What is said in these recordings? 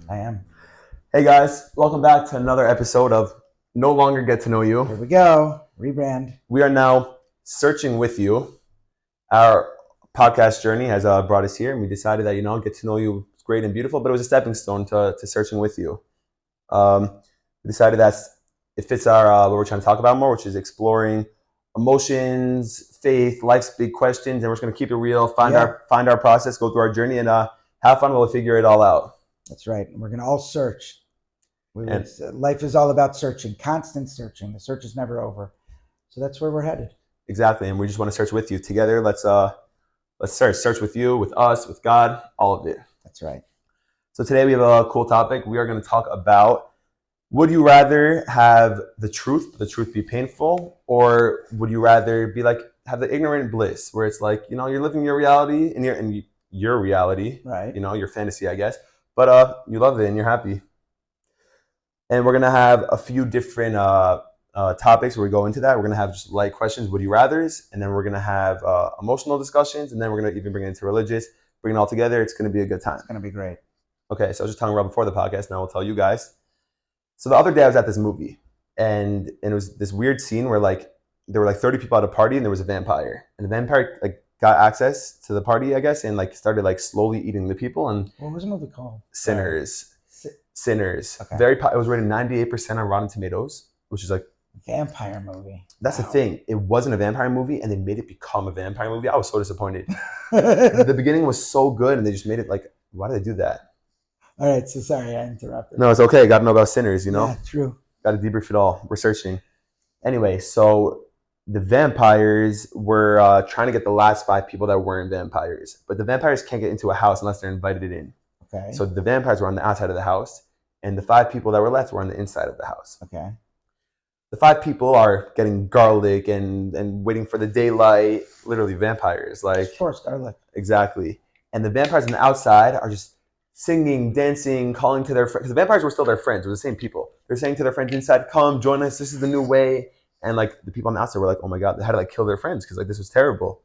I am. Hey guys, welcome back to another episode of No Longer Get to Know Here You. we go. Rebrand. We are now searching with you. Our podcast journey has brought us here, and we decided that get to know you is great and beautiful, but it was a stepping stone to searching with you. We decided that it fits our what we're trying to talk about more, which is exploring emotions, faith, life's big questions, and we're just going to keep it real, find our process, go through our journey, and have fun while we figure it all out. That's right. We're going to all search. And Life is all about searching, constant searching. The search is never over. So that's where we're headed. exactly, and we just want to search with you together. Let's search with you, with us, with God, all of it. That's right. So today we have a cool topic. We are going to talk about: would you rather have the truth be painful, or would you rather be like have the ignorant bliss, where it's like you're living your reality and your reality, Right. your fantasy, I guess, but you love it and you're happy. And we're gonna have a few different topics where we go into that. We're gonna have just light questions, would you rather's, and then we're gonna have emotional discussions, and then we're gonna even bring it into religious, bring it all together. It's gonna be a good time. It's going to be great. Okay, so I was just telling Rob before the podcast. Now I'll tell you guys. So the other day I was at this movie, and it was this weird scene where there were 30 people at a party, and there was a vampire, and the vampire got access to the party, I guess, and started slowly eating the people. And what was the movie called? Sinners. Sinners. Okay. It was rated 98% on Rotten Tomatoes, which is vampire movie. That's the thing. It wasn't a vampire movie, and they made it become a vampire movie. I was so disappointed. The beginning was so good, and they just made it why did they do that? All right, so sorry I interrupted. No, it's okay. Got to know about Sinners, Yeah, true. Got to debrief it all. We're searching. Anyway, so the vampires were trying to get the last 5 people that weren't vampires, but the vampires can't get into a house unless they're invited in. Okay. So the vampires were on the outside of the house, and the 5 people that were left were on the inside of the house. Okay. The 5 people are getting garlic and waiting for the daylight. Literally vampires, Of course, garlic. Exactly. And the vampires on the outside are just singing, dancing, calling to their friends. Because the vampires were still their friends. They were the same people. They're saying to their friends inside, "Come, join us. This is the new way." And the people on the outside were like, "Oh my god, they had to kill their friends because this was terrible."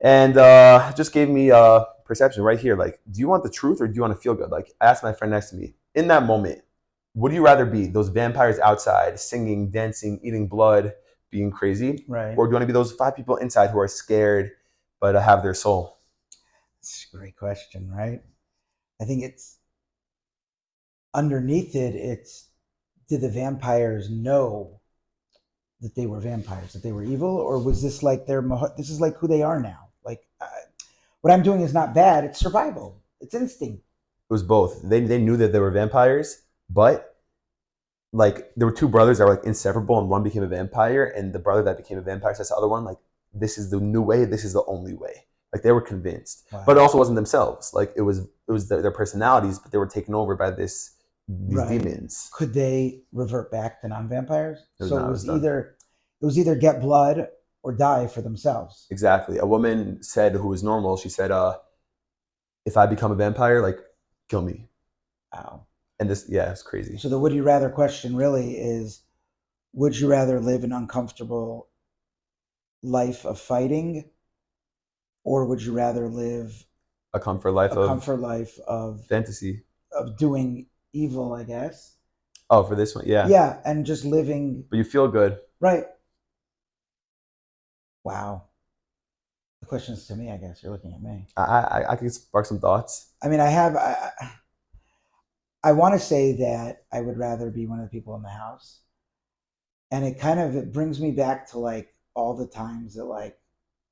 And it just gave me a perception right here. Do you want the truth or do you want to feel good? I asked my friend next to me in that moment, would you rather be those vampires outside singing, dancing, eating blood, being crazy? Right. Or do you want to be those 5 people inside who are scared but have their soul? That's a great question, right? I think it's underneath it. It's, did the vampires know that they were vampires, that they were evil, or was this this is who they are now? What I'm doing is not bad. It's survival. It's instinct. It was both. They knew that they were vampires, but there were 2 brothers that were inseparable, and one became a vampire, and the brother that became a vampire says to the other one, this is the new way, this is the only way. They were convinced. Wow. But it also wasn't themselves. It was their personalities, but they were taken over by these demons. Could they revert back to non-vampires? It was either get blood or die for themselves. Exactly. A woman said, who was normal, she said, if I become a vampire, kill me. Wow. And it's crazy. So the would you rather question really is, would you rather live an uncomfortable life of fighting, or would you rather live a comfort life of fantasy, of doing evil, I guess? Oh, for this one, yeah. Yeah, and just living. But you feel good. Right. Wow. The question is to me, I guess. You're looking at me. I can spark some thoughts. I mean, I want to say that I would rather be one of the people in the house. And it brings me back to all the times that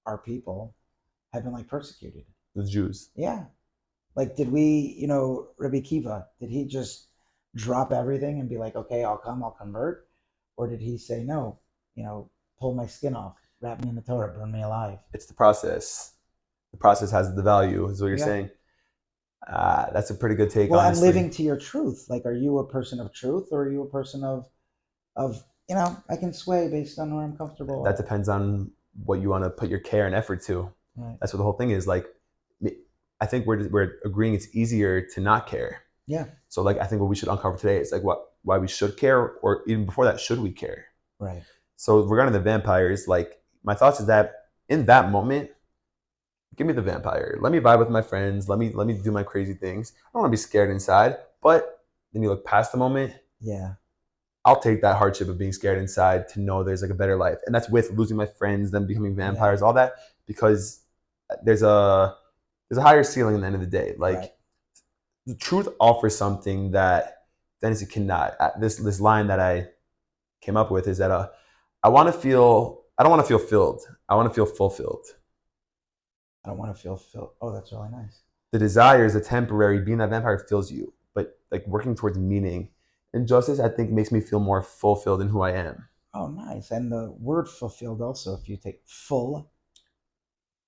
our people have been persecuted. The Jews. Yeah. Did we, Rabbi Kiva, did he just drop everything and be like, okay, I'll convert? Or did he say, no, pull my skin off, wrap me in the Torah, burn me alive? It's the process. The process has the value, is what you're saying. That's a pretty good take, well, honestly. And living to your truth. Are you a person of truth, or are you a person of I can sway based on where I'm comfortable? That depends on what you want to put your care and effort to. Right. That's what the whole thing is. I think we're agreeing it's easier to not care. Yeah. So I think what we should uncover today is why we should care, or even before that, should we care? Right. So regarding the vampires, my thoughts is that in that moment, give me the vampire. Let me vibe with my friends. Let me do my crazy things. I don't want to be scared inside. But then you look past the moment. Yeah. I'll take that hardship of being scared inside to know there's like a better life, and that's with losing my friends, them becoming vampires, all that, because there's a higher ceiling at the end of the day. Like Right. the truth offers something that fantasy cannot. This line that I came up with is that I want to feel. I don't want to feel filled. I want to feel fulfilled. I don't want to feel filled. Oh, that's really nice. The desire is a temporary. Being that vampire fills you, but like working towards meaning and justice, I think makes me feel more fulfilled in who I am. Oh, nice. And the word fulfilled also, if you take full.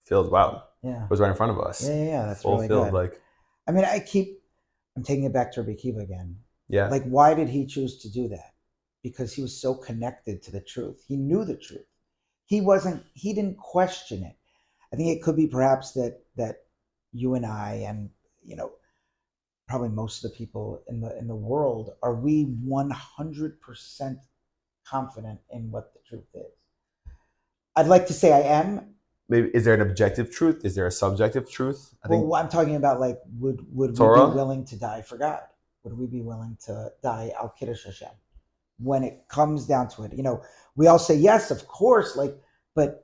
Filled. Wow. Yeah. It was right in front of us. Yeah. That's Fulfilled. really good. Like. I mean, I'm taking it back to Rabbi Akiva again. Yeah. Like, why did he choose to do that? Because he was so connected to the truth. He knew the truth. He didn't question it. I think it could be perhaps that you and I and, probably most of the people in the world, are we 100% confident in what the truth is? I'd like to say I am. Maybe is there an objective truth? Is there a subjective truth? I think I'm talking about, like, would we be Torah? willing to die for God? Would we be willing to die al Kiddush Hashem? When it comes down to it, we all say yes, of course, like, but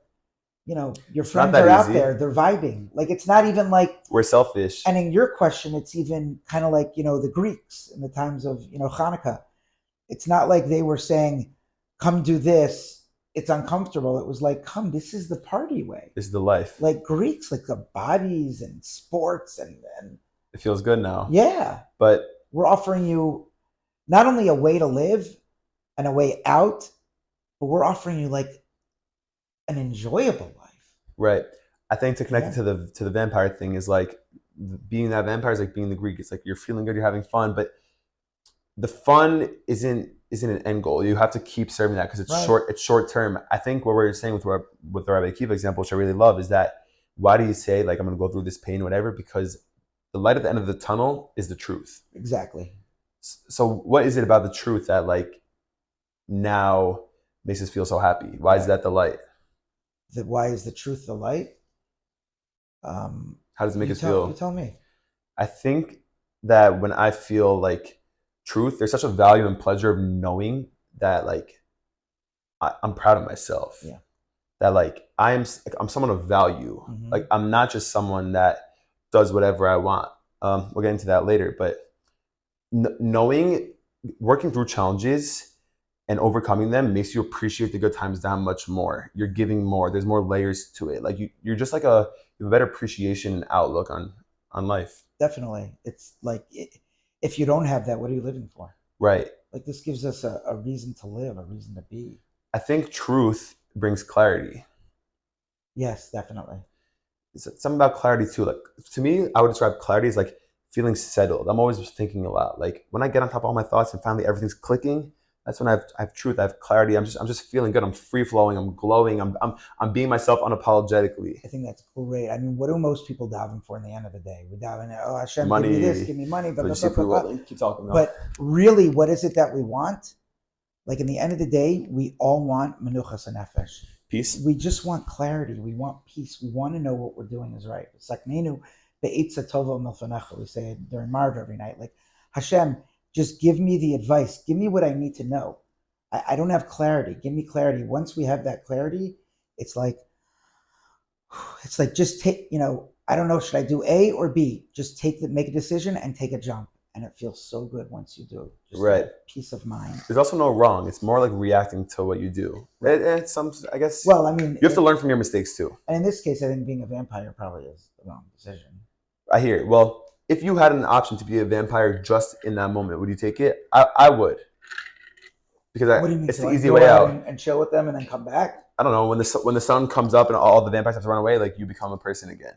your friends are out easy. there, they're vibing. Like, it's not even like we're selfish. And in your question, it's even kind of like, the Greeks in the times of, Hanukkah. It's not like they were saying, come do this. It's uncomfortable. It was like, come, this is the party way. This is the life. Like Greeks, like the bodies and sports and it feels good now. Yeah. But we're offering you not only a way to live and a way out, but we're offering you like an enjoyable life. Right. I think to connect it to the vampire thing is like being that vampire is like being the Greek. It's like you're feeling good, you're having fun, but the fun isn't an end goal. You have to keep serving that because it's short. It's short term. I think what we're saying with the Rabbi Akiva example, which I really love, is that why do you say like I'm going to go through this pain, whatever? Because the light at the end of the tunnel is the truth. Exactly. So what is it about the truth that like now makes us feel so happy? Why is that the light? Why is the truth the light? How does it make us feel? You tell me. I think that when I feel like truth, there's such a value and pleasure of knowing that like I'm proud of myself. Yeah. That like I'm someone of value. Mm-hmm. Like I'm not just someone that does whatever I want. We'll get into that later, but knowing, working through challenges and overcoming them makes you appreciate the good times that much more. You're giving more. There's more layers to it. Like you're just like you have a better appreciation and outlook on life. Definitely. It's like, if you don't have that, what are you living for? Right. Like this gives us a reason to live, a reason to be. I think truth brings clarity. Yes, definitely. It's something about clarity too. Like to me, I would describe clarity as like feeling settled. I'm always thinking a lot. Like when I get on top of all my thoughts and finally everything's clicking, that's when I have truth. I have clarity. I'm just feeling good. I'm free flowing. I'm glowing. I'm being myself unapologetically. I think that's great. I mean, what do most people daven for in the end of the day? We daven, oh Hashem, money, give me this, give me money. Blah, blah, blah, blah. Keep talking. But really, what is it that we want? Like in the end of the day, we all want menuchas nefesh. Peace. We just want clarity. We want peace. We want to know what we're doing is right. It's like Nenu be'etza tova milfanecha. We say it during Marv every night. Like Hashem, just give me the advice. Give me what I need to know. I don't have clarity. Give me clarity. Once we have that clarity, it's like just take, I don't know, should I do A or B? Just make a decision and take a jump. And it feels so good once you do. Just right. Peace of mind. There's also no wrong. It's more like reacting to what you do. It's I guess. Well, I mean, you have to learn from your mistakes too. And in this case, I think being a vampire probably is the wrong decision. I hear it. Well, if you had an option to be a vampire just in that moment, would you take it? I would. Because it's the easy way out. And chill with them and then come back? I don't know. When the sun comes up and all the vampires have to run away, like you become a person again.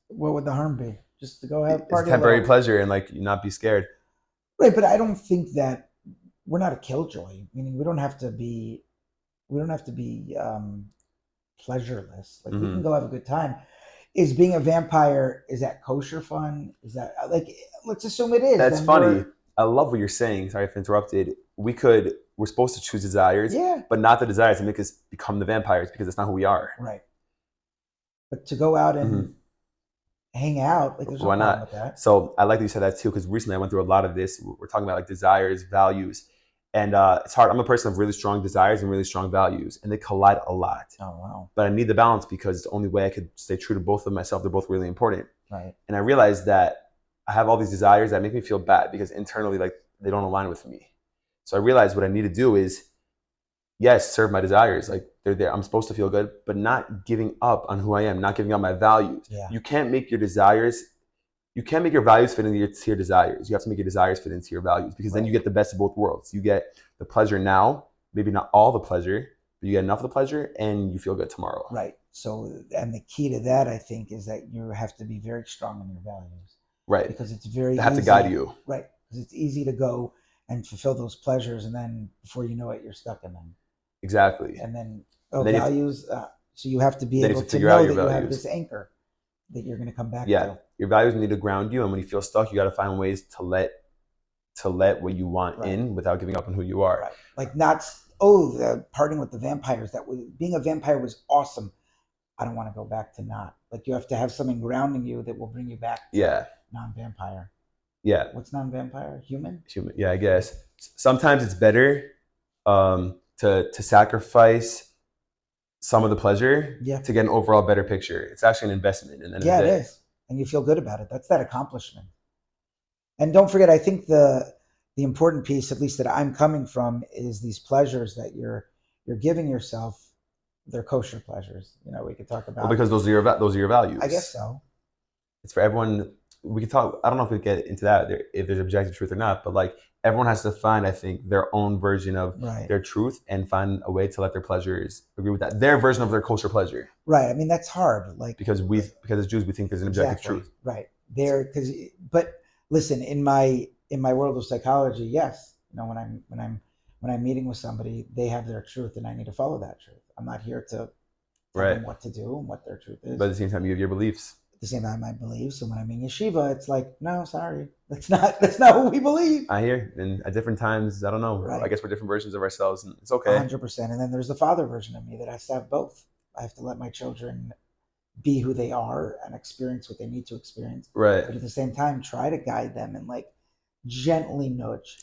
What would the harm be? Just to go have a party? It's temporary pleasure and like you not be scared. Right, but I don't think that we're not a killjoy. Meaning we don't have to be pleasureless. Like we can go have a good time. Is being a vampire, is that kosher fun? Is that like, let's assume it is. That's funny. I love what you're saying. Sorry if I interrupted. We're supposed to choose desires, but not the desires to make us become the vampires because it's not who we are. Right. But to go out and Mhm. hang out, like there's no Why problem not? with that. So I like that you said that too, because recently I went through a lot of this. We're talking about like desires, values, and it's hard. I'm a person of really strong desires and really strong values, and they collide a lot. Oh wow. But I need the balance because it's the only way I could stay true to both of myself. They're both really important. Right. And I realized that I have all these desires that make me feel bad because internally, like they don't align with me. So I realized what I need to do is, yes, serve my desires. Like they're there. I'm supposed to feel good, but not giving up on who I am, not giving up my values. Yeah. You can't make your desires. You can't make your values fit into your desires. You have to make your desires fit into your values because then you get the best of both worlds. You get the pleasure now, maybe not all the pleasure, but you get enough of the pleasure and you feel good tomorrow. Right. So, and the key to that, I think, is that you have to be very strong in your values. Right. Because it's very They have easy, to guide you. Right. Because it's easy to go and fulfill those pleasures, and then before you know it, you're stuck in them. Exactly. And then And then values. So you have to be then able you have to to figure out know your that you have values. this anchor that you're going to come back Yeah. to. Your values need to ground you, and when you feel stuck, you got to find ways to let what you want in without giving up on who you are. Right. Like not parting with the vampires. That was being a vampire was awesome. I don't want to go back to not. Like you have to have something grounding you that will bring you back to non-vampire. Yeah. What's non-vampire? Human? Human. Yeah, I guess. Sometimes it's better to sacrifice some of the pleasure to get an overall better picture. It's actually an investment. And then it is. And you feel good about it. That's that accomplishment. And don't forget, I think the important piece, at least that I'm coming from, is these pleasures that you're giving yourself. They're kosher pleasures. You know, we could talk about. Well, because those are your values. I guess so. It's for everyone. We could talk. I don't know if we get into that if there's objective truth or not, but like everyone has to find, I think, their own version of their truth and find a way to let their pleasures agree with that. Their version of their kosher pleasure. Right. I mean, that's hard. Like because as Jews we think there's an objective truth. Right. But listen, in my world of psychology, yes. You know, when I'm meeting with somebody, they have their truth, and I need to follow that truth. I'm not here to tell them what to do and what their truth is. But at the same time, you have your beliefs. At the same time, I believe. So when I'm in yeshiva, it's like, no, sorry, that's not what we believe. I hear, and at different times, I don't know. Right. I guess we're different versions of ourselves, and it's okay. 100%. And then there's the father version of me that has to have both. I have to let my children be who they are and experience what they need to experience. Right. But at the same time, try to guide them and like gently nudge.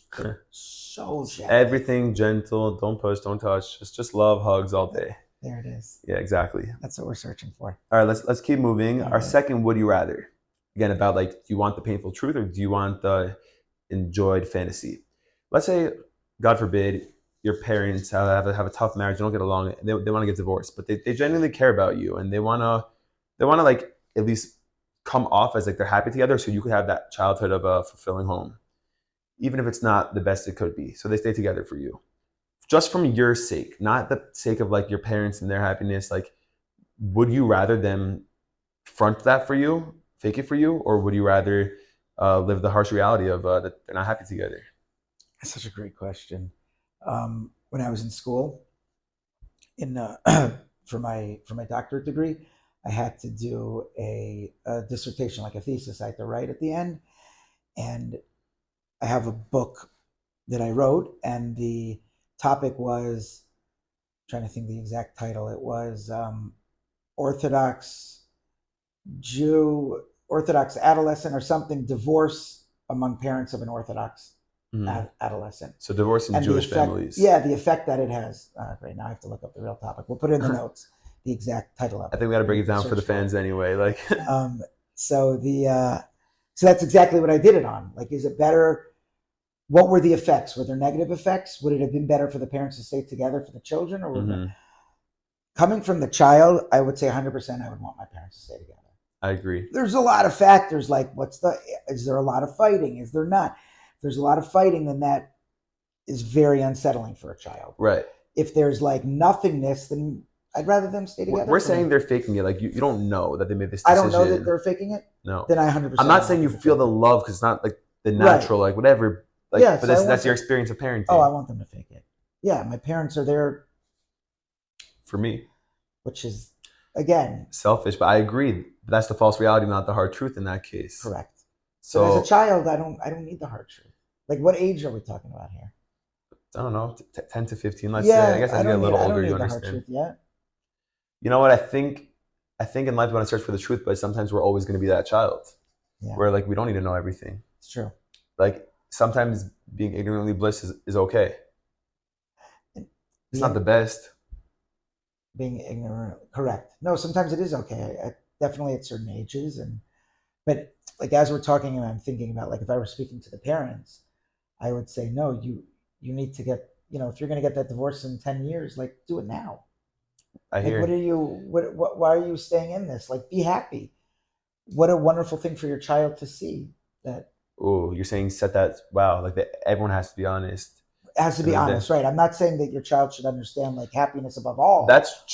So gentle. Everything gentle. Don't push. Don't touch. Just love, hugs all day. There it is. Yeah, exactly. That's what we're searching for. All right, let's keep moving. Our right. second, would you rather? Again, about like, do you want the painful truth or do you want the enjoyed fantasy? Let's say, God forbid, your parents have a tough marriage, they don't get along, they want to get divorced, but they genuinely care about you and they want to like at least come off as like they're happy together, so you could have that childhood of a fulfilling home, even if it's not the best it could be. So they stay together for you, just from your sake, not the sake of like your parents and their happiness. Like, would you rather them front that for you, fake it for you, or would you rather live the harsh reality of that they're not happy together? That's such a great question. When I was in school, for my doctorate degree, I had to do a dissertation, like a thesis I had to write at the end. And I have a book that I wrote, and the topic was, I'm trying to think the exact title. It was Orthodox adolescent or something, divorce among parents of an Orthodox adolescent. So divorce in Jewish families. Yeah, the effect that it has. Right now I have to look up the real topic. We'll put it in the notes, the exact title of it. I think we got to break it down for the fans anyway. Like, so that's exactly what I did it on. Like, is it better? What were the effects? Were there negative effects? Would it have been better for the parents to stay together for the children? Or coming from the child, I would say 100% I would want my parents to stay together. I agree. There's a lot of factors like is there a lot of fighting? Is there not? If there's a lot of fighting, then that is very unsettling for a child. Right. If there's like nothingness, then I'd rather them stay together. We're saying they're faking it. Like you don't know that they made this decision. I don't know that they're faking it. No. Then I 100%. I'm not saying you feel the love because it's not like the natural, like whatever. Like, but that's your experience of parenting. Oh, I want them to fake it. Yeah, my parents are there. For me. Which is, again, selfish, but I agree. That's the false reality, not the hard truth in that case. Correct. So but as a child, I don't need the hard truth. Like, what age are we talking about here? I don't know, 10 to 15. Let's say. I guess I get a little older. You understand? The hard truth yet. You know what? I think I think in life we want to search for the truth, but sometimes we're always going to be that child Yeah, where like we don't need to know everything. it's true. Like sometimes being ignorantly bliss is okay. And It's not the best. being ignorant, correct. No, sometimes it is okay. Definitely at certain ages, but like as we're talking, and I'm thinking about like if I were speaking to the parents, I would say no. You need to get, if you're going to get that divorce in 10 years, like do it now. I Like what hear. are you what why are you staying in this? Like be happy. What a wonderful thing for your child to see. That Oh, you're saying set that. Wow, like that. Everyone has to be honest. has to End be of the day. honest, right? I'm not saying that your child should understand like happiness above all.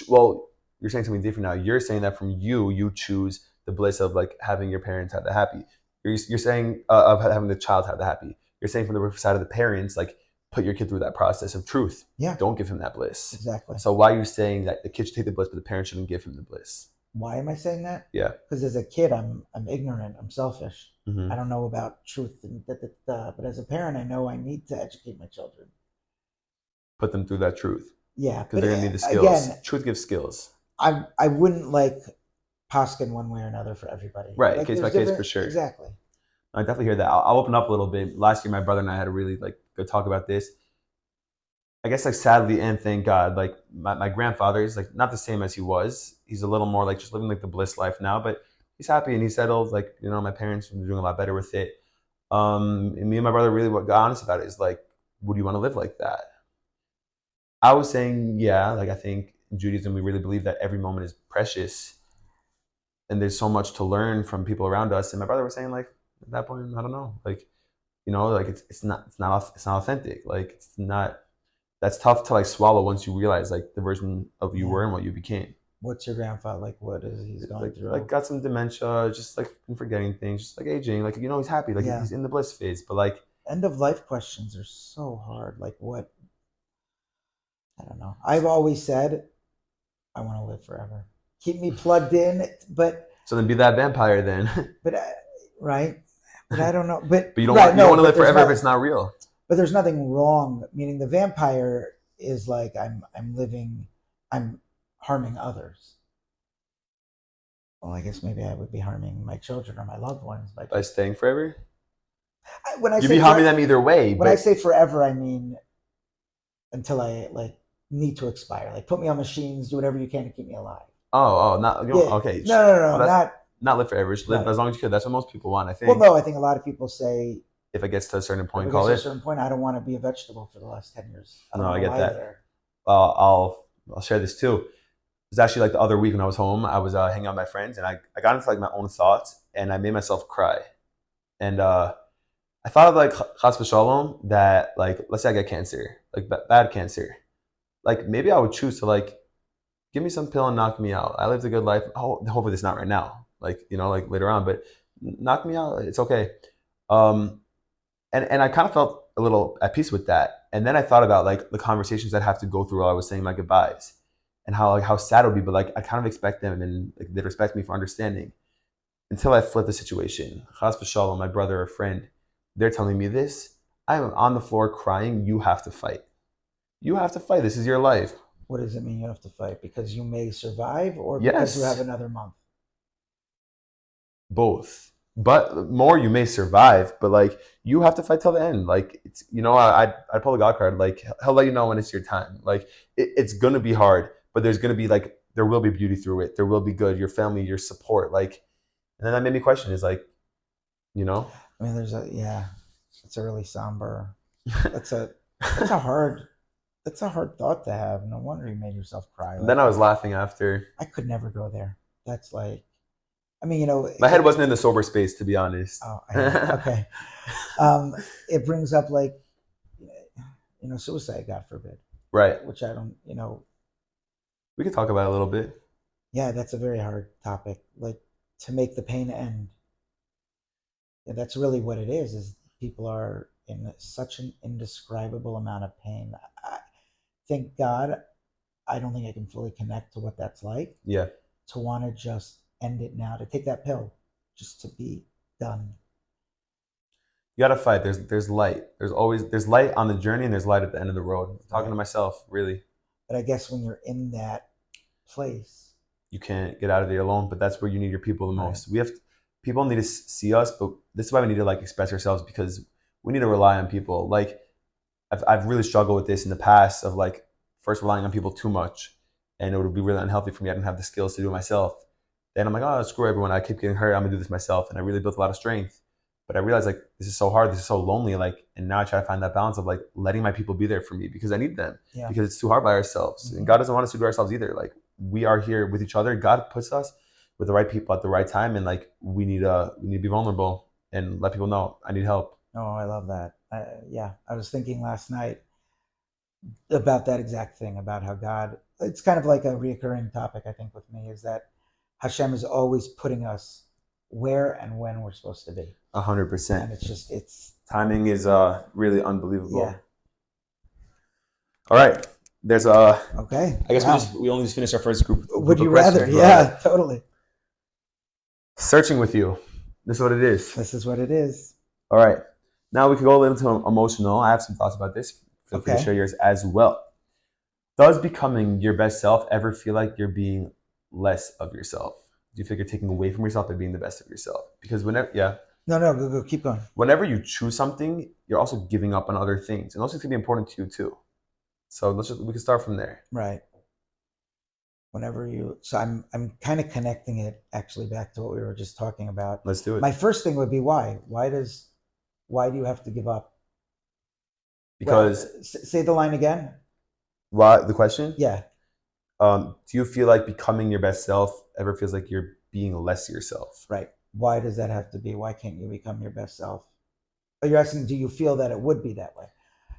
Well, you're saying something different now. You're saying that from you choose the bliss of like having your parents have the happy. You're saying of having the child have the happy. You're saying from the side of the parents, like put your kid through that process of truth. Yeah, Don't give him that bliss. exactly. So why are you saying that the kid should take the bliss, but the parents shouldn't give him the bliss? Why am I saying that? Yeah. Because as a kid, I'm ignorant. I'm selfish. Mm-hmm. I don't know about truth and but as a parent, I know I need to educate my children. Put them through that truth Yeah, because but they're gonna need the skills. again, Truth gives skills. I wouldn't like poskin one way or another for everybody. Right, Like case by there's case different for sure. exactly. I definitely hear that. I'll open up a little bit. Last year, my brother and I had a really like good talk about this. I guess like sadly and thank God, like my grandfather is like not the same as he was. He's a little more like just living like the bliss life now, but he's happy and he's settled. Like my parents are doing a lot better with it. And me and my brother really what got honest about it is like, would you want to live like that? I was saying, yeah, like I think in Judaism we really believe that every moment is precious, and there's so much to learn from people around us. And my brother was saying like at that point, I don't know, like like it's not authentic. Like it's not. That's tough to like swallow once you realize like the version of you Yeah. were and what you became. What's your grandfather like? What is he's going through? Like got some dementia, just like forgetting things, just like aging. Like he's happy, like Yeah. he's in the bliss phase. But like End of life questions are so hard. Like what? I don't know. I've always said I want to live forever. Keep me plugged in, but so then be that vampire then. but right. But I don't know. But But you don't right, want, you don't want to but live there's forever not- if it's not real. But there's nothing wrong. Meaning the vampire is like I'm harming others. Well, I guess maybe I would be harming my children or my loved ones By staying forever. when I You'd say be harming them either way. when I say forever, I mean until I like need to expire. Like put me on machines, do whatever you can to keep me alive. Not Yeah. okay. No, Not live forever. Just live Right. as long as you could. That's what most people want, I think. well, no. I think a lot of people say If it gets to a certain if point, it call gets to it. a certain point, I don't want to be a vegetable for the last 10 years. No, don't I wanna get lie that. there. I'll share this too. It was actually like the other week when I was home. I was hanging out with my friends, and I got into like my own thoughts, and I made myself cry. And I thought of like chas v'shalom that like let's say I get cancer, like bad cancer, like maybe I would choose to like give me some pill and knock me out. I lived a good life. Hopefully it's not right now, like like later on, but knock me out. It's okay. Um, and I kind of felt a little at peace with that. And then I thought about like the conversations I'd have to go through while I was saying my goodbyes, and how sad it would be. But like I kind of expect them, and like, they'd respect me for understanding. Until I flip the situation, chas v'shalom, my brother or friend, they're telling me this. I'm on the floor crying. You have to fight. You have to fight. This is your life. What does it mean you have to fight? Because you may survive, or Yes. because you have another month? Both. But more you may survive, but like you have to fight till the end. Like it's I pull the God card. Like he'll let you know when it's your time. Like it's gonna be hard, but there's gonna be like there will be beauty through it. There will be good. Your family, your support. Like, and then that made me question: is like, I mean, it's a really somber. That's a hard thought to have. No wonder you made yourself cry. Then I was laughing after. I could never go there. That's like, I mean, My head wasn't in the sober space, to be honest. Oh, okay. It brings up like, suicide, God forbid. Right. Which I don't, We could talk about it a little bit. Yeah, that's a very hard topic. Like to make the pain end. Yeah, that's really what it is. Is people are in such an indescribable amount of pain. Thank God, I don't think I can fully connect to what that's like. Yeah. To want to just end it now, to take that pill, just to be done. You gotta fight. There's light. There's light on the journey, and there's light at the end of the road. I'm talking to myself, really. But I guess when you're in that place, you can't get out of there alone, but that's where you need your people the Right. most. People need to see us, but this is why we need to like express ourselves, because we need to rely on people. Like I've really struggled with this in the past of like first relying on people too much, and it would be really unhealthy for me. I didn't have the skills to do it myself. Then I'm like, oh, screw everyone. I keep getting hurt. I'm gonna do this myself, and I really built a lot of strength. But I realized like this is so hard. This is so lonely. Like, and now I try to find that balance of like letting my people be there for me because I need them. Yeah. Because it's too hard by ourselves, and Mhm. God doesn't want us to do ourselves either. Like we are here with each other. God puts us with the right people at the right time, and like we need to be vulnerable and let people know I need help. Oh, I love that. Yeah, I was thinking last night about that exact thing, about how God, it's kind of like a reoccurring topic, I think, with me, is that Hashem is always putting us where and when we're supposed to be. 100%. And it's just, it's, Timing is really unbelievable. yeah. All right. There's Okay. I guess Wow. we only just finished our first group. Would of you rather? questions, Yeah, totally. Searching with you. This is what it is. This is what it is. All right. Now we can go a little into emotional. I have some thoughts about this. Feel free to Okay. share yours as well. Does becoming your best self ever feel like you're being less of yourself? Do you feel like you're taking away from yourself by being the best of yourself? Because whenever, No, go, keep going. whenever you choose something, you're also giving up on other things, and those things can be important to you too. So we can start from there. Right. So I'm kind of connecting it actually back to what we were just talking about. Let's do it. My first thing would be why? Why do you have to give up? Because Say the line again. why the question? Yeah. Do you feel like becoming your best self ever feels like you're being less yourself? Right. Why does that have to be? Why can't you become your best self? Oh, you're asking, do you feel that it would be that way?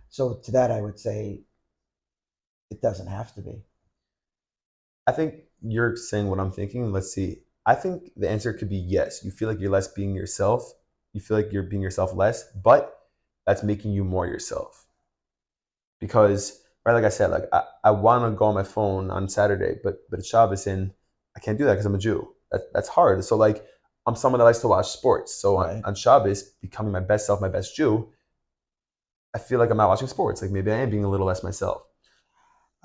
So to that, I would say it doesn't have to be. I think you're saying what I'm thinking. Let's see. I think the answer could be yes. You feel like you're less being yourself. You feel like you're being yourself less, but that's making you more yourself. Because, right, like I said, like I want to go on my phone on Saturday, but it's Shabbos and I can't do that because I'm a Jew. That's hard. So like I'm someone that likes to watch sports. So Right. on Shabbos, becoming my best self, my best Jew, I feel like I'm not watching sports. Like maybe I am being a little less myself.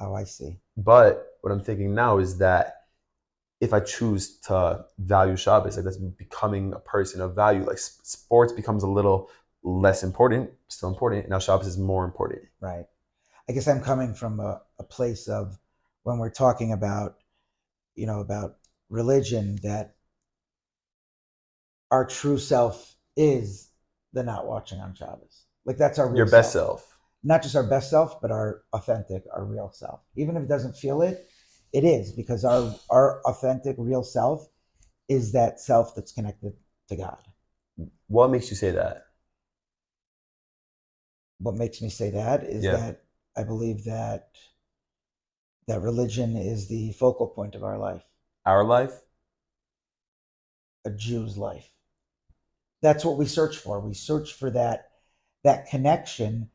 Oh, I see. But what I'm thinking now is that if I choose to value Shabbos, like that's becoming a person of value. Like sports becomes a little less important, still important. And now Shabbos is more important. Right. I guess I'm coming from a place of when we're talking about, about religion, that our true self is the not watching on Shabbos. Like that's our real Your best self. Not just our best self, but our authentic, our real self. Even if it doesn't feel it, it is, because our authentic, real self is that self that's connected to God. What makes you say that? What makes me say that is that I believe that religion is the focal point of our life, Our life? a Jew's life. That's what we search for. We search for that connection,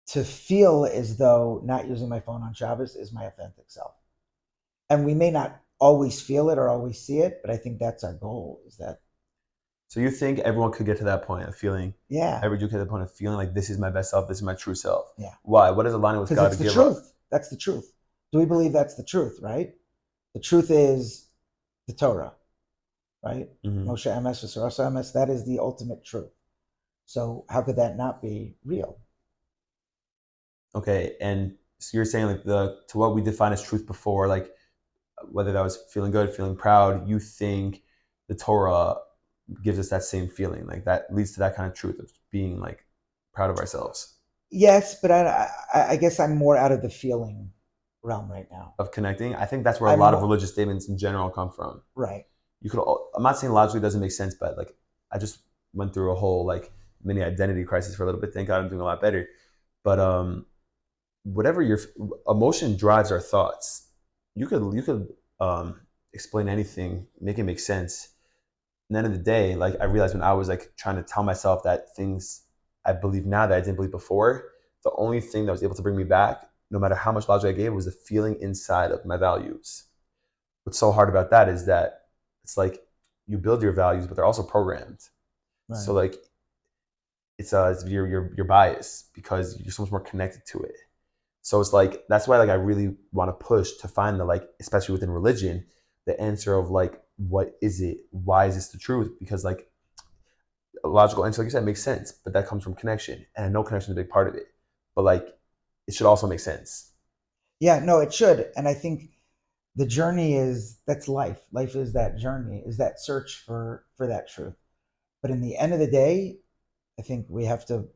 to feel as though not using my phone on Shabbos is my authentic self. And we may not always feel it or always see it, but I think that's our goal, is that. So you think everyone could get to that point of feeling, Yeah. every Jew could get to the point of feeling like this is my best self, this is my true self. Yeah. Why? What is aligning with God Because to it's give the up? truth. That's the truth. Do we believe that's the truth, right? The truth is the Torah, right? Mm-hmm. Moshe Emes v'Sorasa Emes, that is the ultimate truth. So how could that not be real? Okay, and so you're saying like to what we define as truth before, like whether that was feeling good, feeling proud, you think the Torah gives us that same feeling, like that leads to that kind of truth of being like proud of ourselves. Yes, but I guess I'm more out of the feeling realm right now. Of connecting. I think that's where a lot of religious statements in general come from. Right. I'm not saying logically it doesn't make sense, but like I just went through a whole like mini identity crisis for a little bit. Thank God I'm doing a lot better. But whatever your emotion drives our thoughts. You could explain anything, make it make sense. At the end of the day, like I realized when I was like trying to tell myself that things I believe now that I didn't believe before, the only thing that was able to bring me back, no matter how much logic I gave, was the feeling inside of my values. What's so hard about that is that it's like you build your values, but they're also programmed. Right. So like it's your bias because you're so much more connected to it. So it's like that's why like I really want to push to find the like, especially within religion, the answer of like what is it? Why is this the truth? Because like a logical answer, like you said, makes sense, but that comes from connection, and I know connection is a big part of it. But like it should also make sense. Yeah, no, it should. And I think the journey is that's life. Life is that journey, is that search for that truth. But in the end of the day, I think we have to.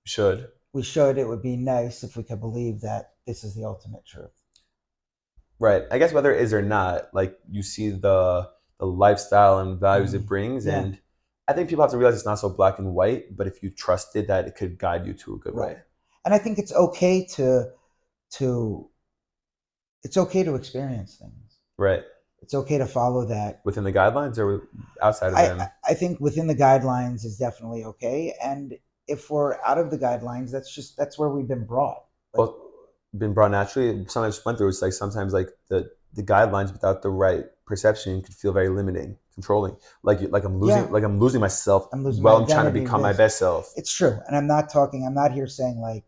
Should. We should. It would be nice if we could believe that this is the ultimate truth. Right. I guess whether it is or not, like you see the lifestyle and values it Mm, brings, yeah, and I think people have to realize it's not so black and white. But if you trusted that, it could guide you to a good right. way. And I think to it's okay to experience things. Right. It's okay to follow that. Within the guidelines or outside of I them. I think within the guidelines is definitely okay. And if we're out of the guidelines, that's where we've been brought. Like, Well, been brought naturally. Something I just went through. It's like sometimes like the guidelines without the right perception could feel very limiting, controlling. Like yeah, I'm losing myself I'm losing my while I'm trying to identity. become my This best self. it's true, and I'm not here saying like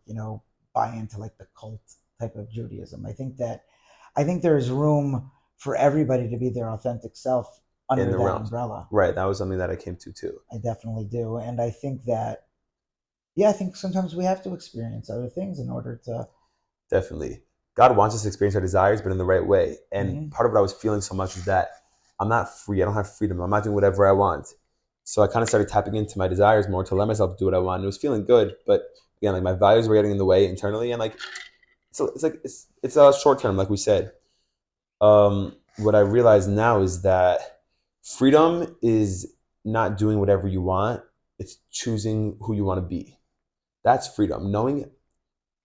buy into like the cult type of Judaism. I think there is room for everybody to be their authentic self In under the that realms. umbrella. Right. That was something that I came to too. I definitely do, and I think that yeah, I think sometimes we have to experience other things in order to. Definitely. God wants us to experience our desires, but in the right way. And Mhm. part of what I was feeling so much is that I'm not free. I don't have freedom. I'm not doing whatever I want. So I kind of started tapping into my desires more to let myself do what I want. And it was feeling good, but again, like my values were getting in the way internally, and like it's a short term, like we said. What I realize now is that freedom is not doing whatever you want. It's choosing who you want to be. That's freedom. Knowing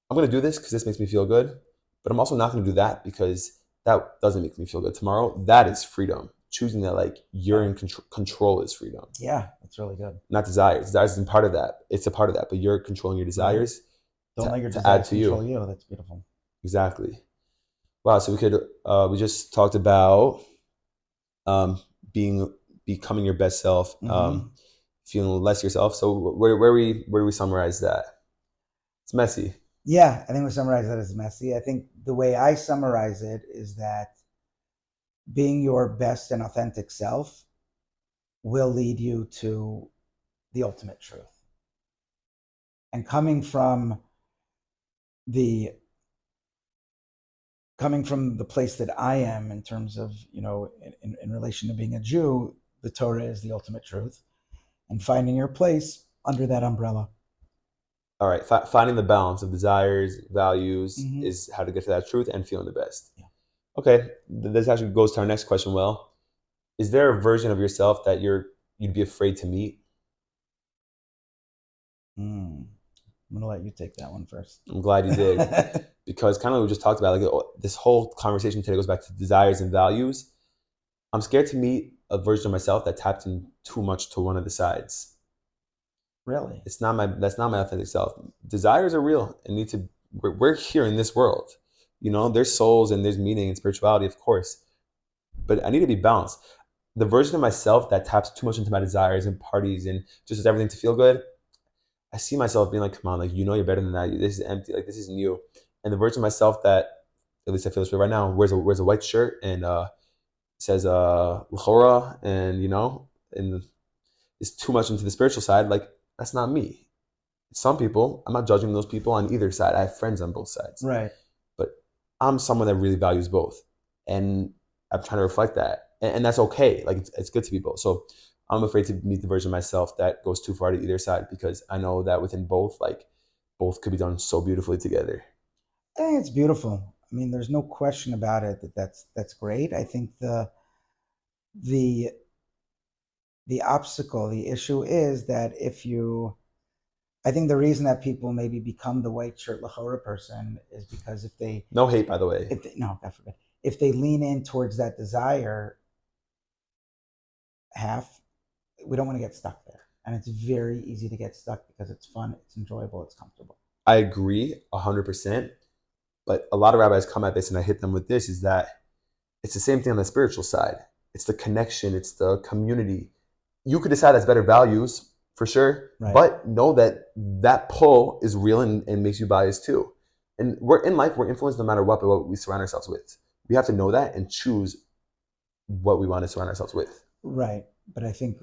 I'm going to do this because this makes me feel good, but I'm also not going to do that because that doesn't make me feel good tomorrow. That is freedom. Choosing that like you're in control is freedom, Yeah, that's really good. not desires. Desires isn't part of that. It's a part of that, but you're controlling your Right. desires Don't let your to add desires to you. control you. That's beautiful. Exactly. Wow. So we just talked about um, being, becoming your best self, Hmm. feeling less yourself. So where do we summarize that? It's messy. Yeah, I think we summarize that as messy. I think the way I summarize it is that being your best and authentic self will lead you to the ultimate truth. And the coming from the place that I am in terms of, in relation to being a Jew, the Torah is the ultimate truth and finding your place under that umbrella. All right, finding the balance of desires, values Hmm. is how to get to that truth and feeling the best. Yeah. Okay, this actually goes to our next question. Well, is there a version of yourself that you'd be afraid to meet? Mm. I'm going to let you take that one first. I'm glad you did, because kind of like we just talked about, like this whole conversation today goes back to desires and values. I'm scared to meet a version of myself that tapped in too much to one of the sides. Really? That's not my authentic self. Desires are real and need to. We're here in this world. There's souls and there's meaning and spirituality, of course. But I need to be balanced. The version of myself that taps too much into my desires and parties and just does everything to feel good, I see myself being like, come on, like you're better than that. This is empty. Like this isn't you. And the version of myself that, at least I feel this way right now, wears a white shirt and says L'chora, and and is too much into the spiritual side. Like that's not me. Some people, I'm not judging those people on either side. I have friends on both sides, Right. but I'm someone that really values both, and I'm trying to reflect that, and that's okay. Like it's good to be both. So I'm afraid to meet the version of myself that goes too far to either side, because I know that within both, like both could be done so beautifully together. I think it's beautiful. I mean, there's no question about it that's great. I think the the obstacle, the issue is that I think the reason that people maybe become the white shirt Lahora person is because No hate, by the way. no, God forbid, if they lean in towards that desire half, we don't want to get stuck there. And it's very easy to get stuck because it's fun, it's enjoyable, it's comfortable. I agree 100%, but a lot of rabbis come at this, and I hit them with this: is that it's the same thing on the spiritual side. It's the connection, it's the community. You could decide that's better values for sure. Right. But know that that pull is real and makes you biased too. And we're in life, we're influenced no matter what by what we surround ourselves with. We have to know that and choose what we want to surround ourselves with. Right. But I think,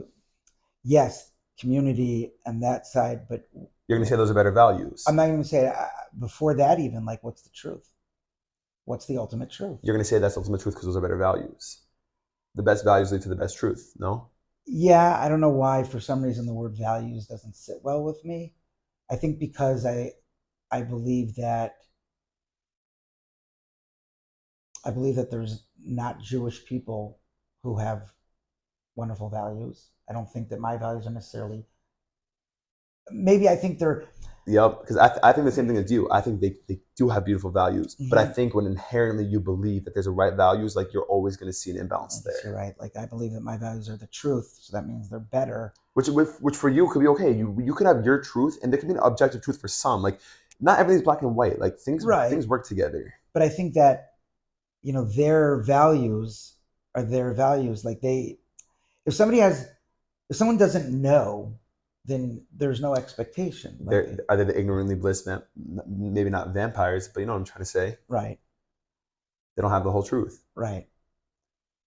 yes, community and that side, but You're going to say those are better values. I'm not even going to say before that, even like, what's the truth? What's the ultimate truth? You're going to say that's the ultimate truth because those are better values. The best values lead to the best truth, no? Yeah, I don't know why. For some reason, the word values doesn't sit well with me. I think because I believe that there's not Jewish people who have wonderful values. I don't think that my values are necessarily. Maybe I think they're. Yep, because I think the same thing as you. I think they do have beautiful values, but I Mhm. think when inherently you believe that there's a right values, like you're always going to see an imbalance I guess there. you're right. Like I believe that my values are the truth, so that means they're better. Which for you could be okay. You could have your truth, and there could be an objective truth for some. Like not everything's black and white. Like things Right. work together. But I think that their values are their values. Like if someone doesn't know, then there's no expectation. Like Are they the ignorantly bliss? Maybe not vampires, but you know what I'm trying to say. right, They don't have the whole truth, right,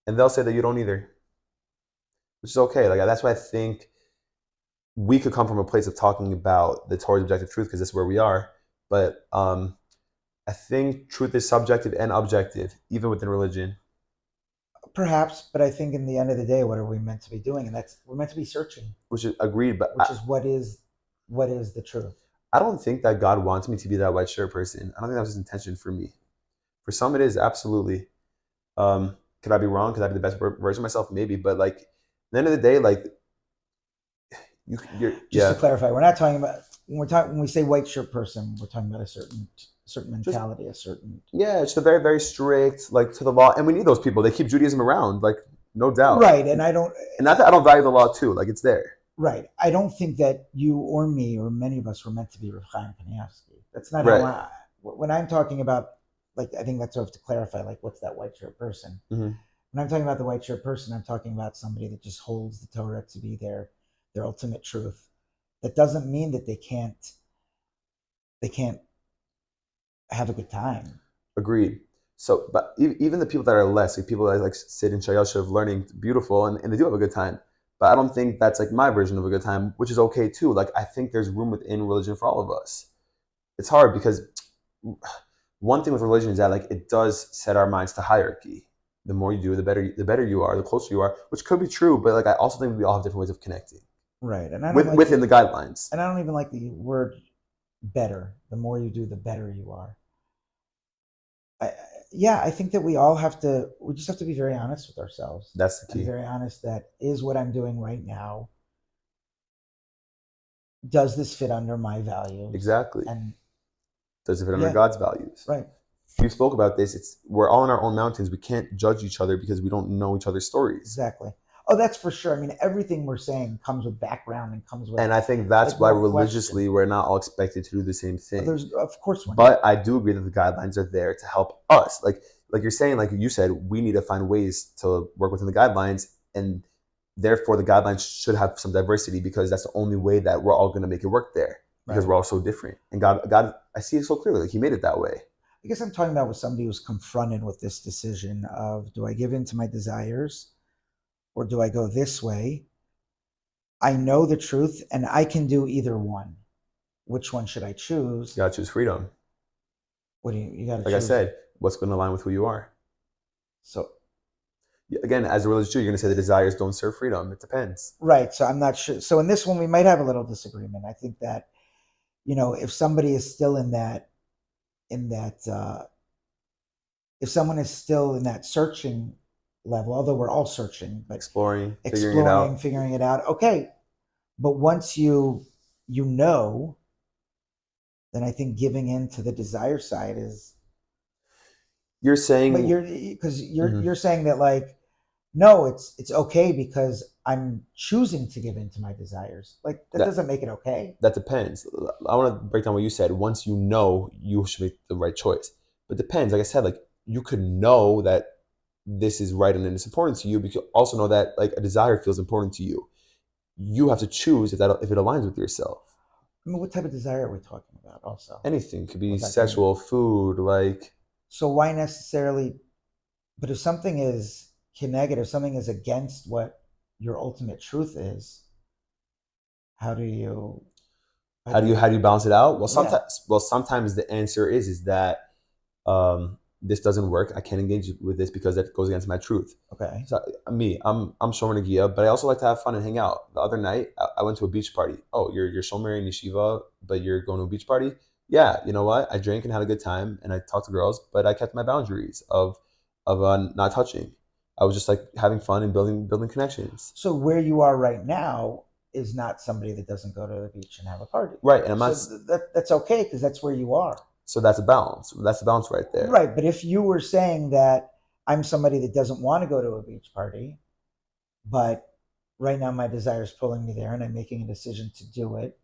and they'll say that you don't either, which is okay. Like that's why I think we could come from a place of talking about the Torah's objective truth because that's where we are. But I think truth is subjective and objective, even within religion. perhaps. But I think in the end of the day, what are we meant to be doing? And we're meant to be searching, Which is agreed, but which is what is the truth. I don't think that God wants me to be that white shirt person. I don't think that was his intention for me. For some, it is absolutely. Could I be wrong? Could I be the best version of myself? Maybe, but like at the end of the day, like you're Just to clarify, we're not talking about when we say white shirt person, we're talking about a certain mentality, a certain yeah, it's a very very strict like to the law, and we need those people. They keep Judaism around, like no doubt. right. And I don't. And not that I don't value the law too, like it's there. Right. I don't think that you or me or many of us were meant to be Rav Chaim Kanievsky. That's not Right. how when I'm talking about, like, I think that's what I have to clarify, like, what's that white shirt person? Mm-hmm. When I'm talking about the white shirt person, I'm talking about somebody that just holds the Torah to be their ultimate truth. That doesn't mean that they can't have a good time. Agreed. So, but even the people that are less, like people that like sit in Shayoshev learning, beautiful, and they do have a good time. But I don't think that's like my version of a good time, which is okay too. Like I think there's room within religion for all of us. It's hard because one thing with religion is that like it does set our minds to hierarchy. The more you do, the better you are, the closer you are, which could be true. But like I also think we all have different ways of connecting, right? And I don't within the guidelines. And I don't even like the word better. The more you do, the better you are. I think that we just have to be very honest with ourselves. That's the key. Very honest that is what I'm doing right now. Does this fit under my values? Exactly. And does it fit under God's values? Right. We spoke about this. We're all in our own mountains. We can't judge each other because we don't know each other's stories. Exactly. Oh, that's for sure. I mean, everything we're saying comes with background and comes with. And I think that's why religiously we're not all expected to do the same thing. Of course, but I do agree that the guidelines are there to help us. Like you're saying, like you said, we need to find ways to work within the guidelines, and therefore the guidelines should have some diversity because that's the only way that we're all going to make it work there because we're all so different. And God, I see it so clearly. Like He made it that way. I guess I'm talking about with somebody who's confronted with this decision of, do I give in to my desires or do I go this way? I know the truth and I can do either one. Which one should I choose? You gotta choose freedom. What do you gotta choose? Like I said, what's going to align with who you are? So again, as a religious Jew, you're going to say the desires don't serve freedom. It depends. Right. So I'm not sure. So in this one, we might have a little disagreement. I think that, if somebody is still if someone is still in that searching level, although we're all searching, but exploring, figuring it out. Okay. But once you know, then I think giving in to the desire side is. You're saying, but you're saying that, like, no, it's okay because I'm choosing to give in to my desires. Like that doesn't make it okay. That depends. I want to break down what you said. Once you know, you should make the right choice. But it depends. Like I said, like you could know that this is right and it's important to you, but you also know that like a desire feels important to you. you have to choose if it aligns with yourself. I mean, what type of desire are we talking about? Also, Anything could be Without sexual, food, like so why necessarily? But if something is negative, something is against what your ultimate truth is, how do you? how do you balance it out? Well, Yeah. sometimes the answer is that this doesn't work. I can't engage with this because that goes against my truth. Okay. So I'm Shomer Nagia, but I also like to have fun and hang out. The other night, I went to a beach party. Oh, you're Shomer in yeshiva, but you're going to a beach party? Yeah, you know what? I drank and had a good time, and I talked to girls, but I kept my boundaries of not touching. I was just like having fun and building connections. So where you are right now is not somebody that doesn't go to the beach and have a party. Right, and I'm not. So that's okay because that's where you are. So that's a balance. That's the balance right there. Right. But if you were saying that I'm somebody that doesn't want to go to a beach party, but right now my desire is pulling me there and I'm making a decision to do it,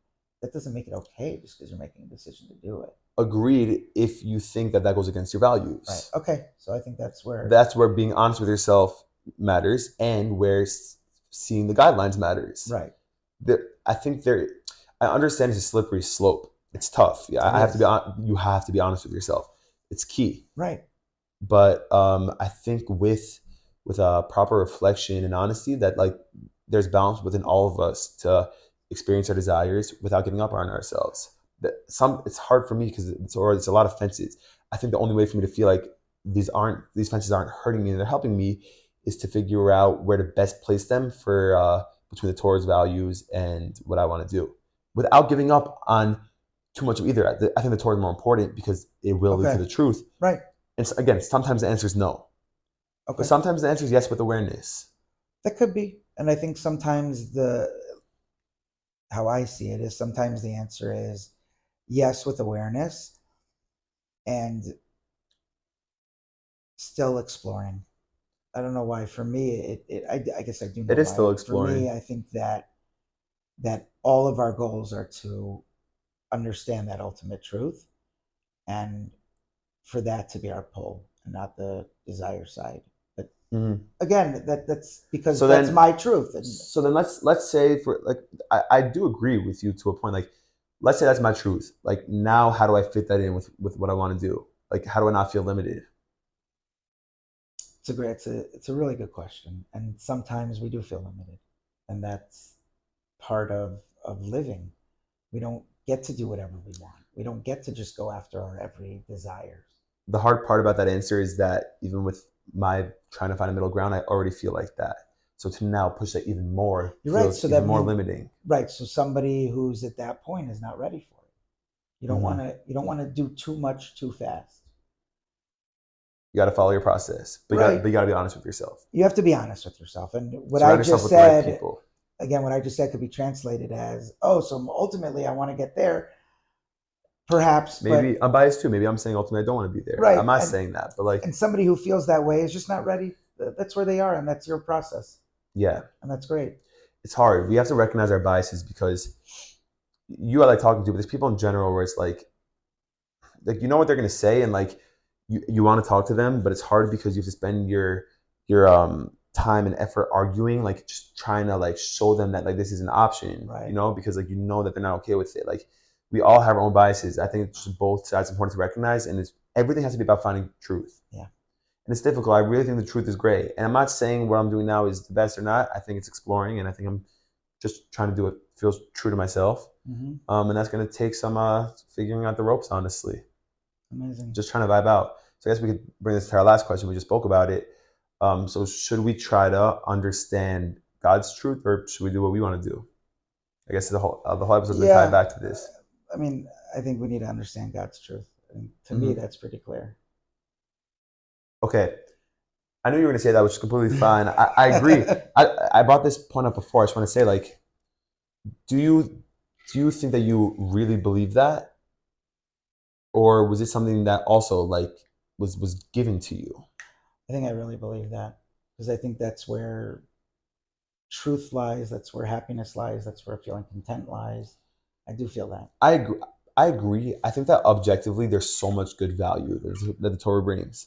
that doesn't make it okay just because you're making a decision to do it. Agreed. If you think that goes against your values, Right. Okay. So I think that's where being honest with yourself matters, and where seeing the guidelines matters. right. I think I understand it's a slippery slope. It's tough. Yeah, It I have is. to be. You have to be honest with yourself. It's key. Right. But I think with a proper reflection and honesty, that like there's balance within all of us to experience our desires without giving up on ourselves. It's hard for me because it's a lot of fences. I think the only way for me to feel like these fences aren't hurting me and they're helping me is to figure out where to best place them for between the Torah's values and what I want to do, without giving up on too much of either. I think the Torah is more important because it will lead to Okay. the truth. Right. And so, again, sometimes the answer is no, Okay. but sometimes the answer is yes with awareness. That could be. And I think sometimes how I see it is sometimes the answer is yes with awareness and still exploring. I don't know why. For me, I guess I do know It is why. still For exploring. me, I think that all of our goals are to understand that ultimate truth, and for that to be our pull and not the desire side. But Mhm. again, that's because So that's then- my truth. And So then let's say, for like, I do agree with you to a point. Like, let's say that's my truth. Like, now how do I fit that in with what I want to do? Like, how do I not feel limited? it's a really good question. And sometimes we do feel limited, and that's part of living. We don't get to do whatever we want. We don't get to just go after our every desires. The hard part about that answer is that even with my trying to find a middle ground, I already feel like that. So to now push that even more You're right. feels So even that more means limiting. right. So somebody who's at that point is not ready for it. You don't Mhm. want to. You don't want to do too much too fast. You got to follow your process, but Right. you got to be honest with yourself. You have to be honest with yourself. And what Surround I yourself just with the right said, people. again, what I just said could be translated as, oh, so ultimately I want to get there, perhaps. Maybe I'm biased too. Maybe I'm saying ultimately I don't want to be there. Right, I'm not and- saying that, but like, and somebody who feels that way is just not ready. That's where they are, and that's your process, yeah, and that's great. it's hard. We have to recognize our biases, because you are like talking to, but there's people in general where it's like you know what they're gonna say, and like you want to talk to them, but it's hard because you have to spend your time and effort arguing, like just trying to like show them that like this is an option, Right. you know, because like you know that they're not okay with it. Like, we all have our own biases. I think it's just both sides important to recognize, and everything has to be about finding truth. Yeah. And it's difficult. I really think the truth is great, and I'm not saying what I'm doing now is the best or not. I think it's exploring, and I think I'm just trying to do what feels true to myself. Mm-hmm. And that's going to take some figuring out the ropes, honestly. Amazing. Just trying to vibe out. So I guess we could bring this to our last question. We just spoke about it. So should we try to understand God's truth, or should we do what we want to do? I guess the whole episode is going to tie back to this. I mean, I think we need to understand God's truth. And to me, Mhm. that's pretty clear. Okay. I knew you were going to say that, which is completely fine. I agree. I brought this point up before. I just want to say, like, do you think that you really believe that? Or was it something that also like was given to you? I think I really believe that because I think that's where truth lies. That's where happiness lies. That's where feeling content lies. I do feel that. I agree. I agree. I think that objectively, there's so much good value that the Torah brings,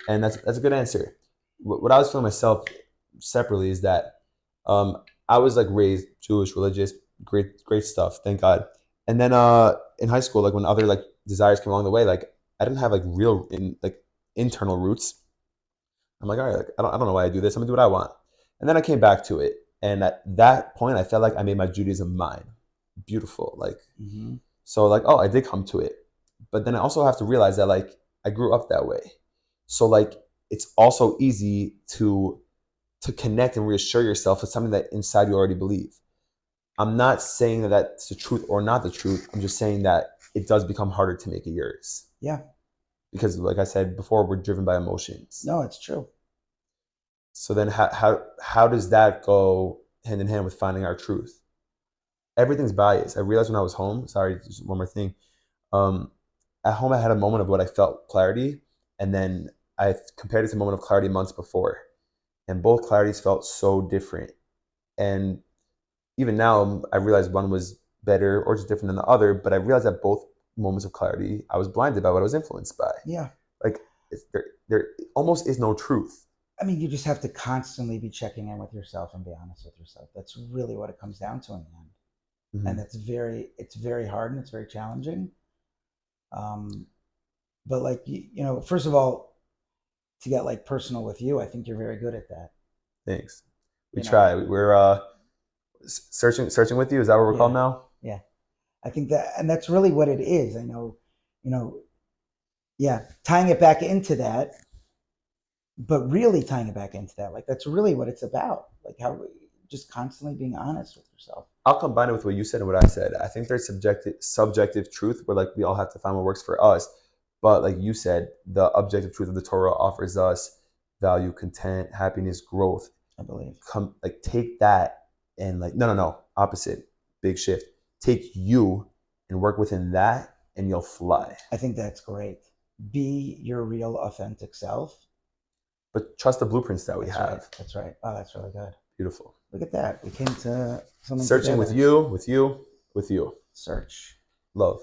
and that's a good answer. What I was feeling myself separately is that I was like raised Jewish, religious, great stuff, thank God. And then in high school, like when other like desires came along the way, like I didn't have like real like internal roots. I'm like, all right, like, I don't know why I do this. I'm gonna do what I want. And then I came back to it, and at that point, I felt like I made my Judaism mine. Beautiful, like Mm-hmm. so, like oh, I did come to it, but then I also have to realize that like I grew up that way. So like it's also easy to connect and reassure yourself with something that inside you already believe. I'm not saying that that's the truth or not the truth. I'm just saying that it does become harder to make it yours Yeah. because, like I said before, we're driven by emotions. No, it's true. So then, how does that go hand in hand with finding our truth? Everything's biased. I realized when I was home. Sorry, just one more thing. Um, at home, I had a moment of what I felt clarity, and then I compared it to a moment of clarity months before, and both clarities felt so different. And even now, I realize one was better or just different than the other. But I realized that both moments of clarity, I was blinded by what I was influenced by. Yeah. Like there almost is no truth. I mean, you just have to constantly be checking in with yourself and be honest with yourself. That's really what it comes down to in the end. And Mm-hmm. it's very hard and it's very challenging. But like, first of all, to get like personal with you, I think you're very good at that. Thanks. We You know, try. We're searching with you. Is that what we're called yeah, now? yeah. I think that, and that's really what it is. I know, you know, yeah, tying it back into that, but really tying it back into that, like that's really what it's about. Like how just constantly being honest with yourself. I'll combine it with what you said and what I said. I think there's subjective truth where like we all have to find what works for us. But like you said, the objective truth of the Torah offers us value, content, happiness, growth. I believe. Come like take that and like no, opposite. Big shift. Take you and work within that and you'll fly. I think that's great. Be your real authentic self. But trust the blueprints that we That's have. right. That's right. Oh, that's really good. Beautiful. Look at that. We came to something Searching together. with you. Search. Love.